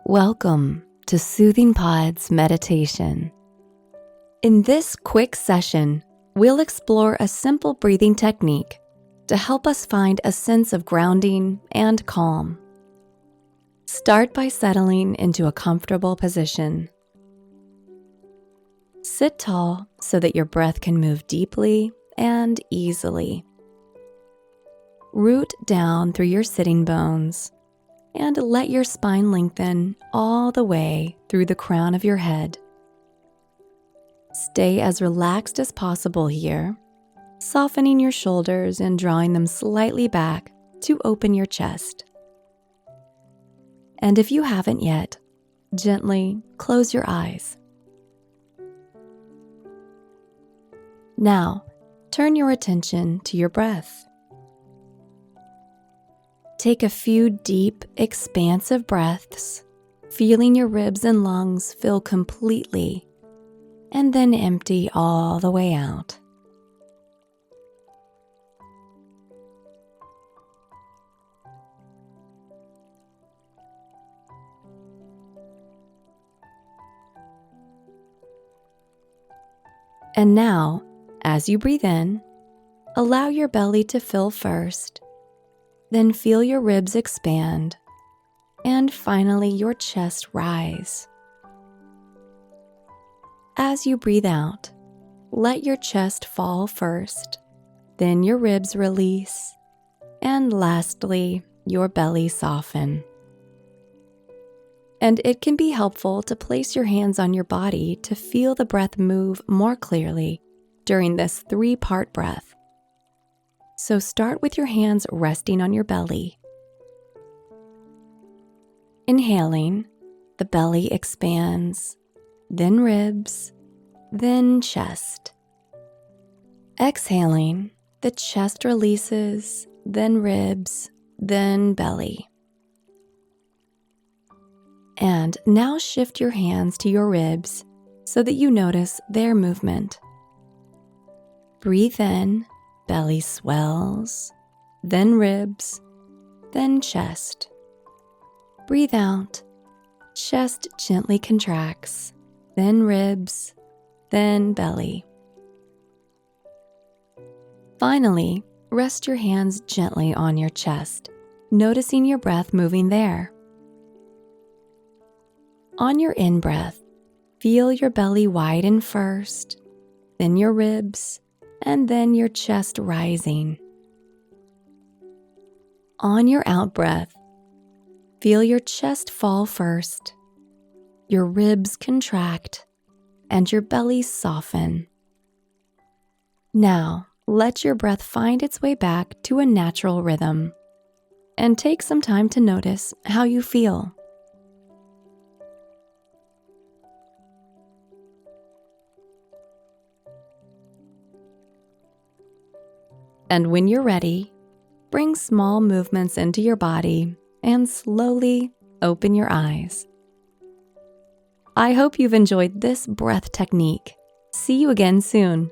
Welcome to Soothing Pod's meditation. In this quick session, we'll explore a simple breathing technique to help us find a sense of grounding and calm. Start by settling into a comfortable position. Sit tall so that your breath can move deeply and easily. Root down through your sitting bones and let your spine lengthen all the way through the crown of your head. Stay as relaxed as possible here, softening your shoulders and drawing them slightly back to open your chest. And if you haven't yet, gently close your eyes. Now, turn your attention to your breath. Take a few deep, expansive breaths, feeling your ribs and lungs fill completely, and then empty all the way out. And now, as you breathe in, allow your belly to fill first. Then feel your ribs expand, and finally your chest rise. As you breathe out, let your chest fall first, then your ribs release, and lastly, your belly soften. And it can be helpful to place your hands on your body to feel the breath move more clearly during this 3-part breath. So start with your hands resting on your belly. Inhaling, the belly expands, then ribs, then chest. Exhaling, the chest releases, then ribs, then belly. And now shift your hands to your ribs so that you notice their movement. Breathe in. Belly swells, then ribs, then chest. Breathe out. Chest gently contracts, then ribs, then belly. Finally, rest your hands gently on your chest, noticing your breath moving there. On your in-breath, feel your belly widen first, then your ribs, and then your chest rising. On your out-breath, feel your chest fall first, your ribs contract, and your belly soften. Now, let your breath find its way back to a natural rhythm, and take some time to notice how you feel. And when you're ready, bring small movements into your body and slowly open your eyes. I hope you've enjoyed this breath technique. See you again soon.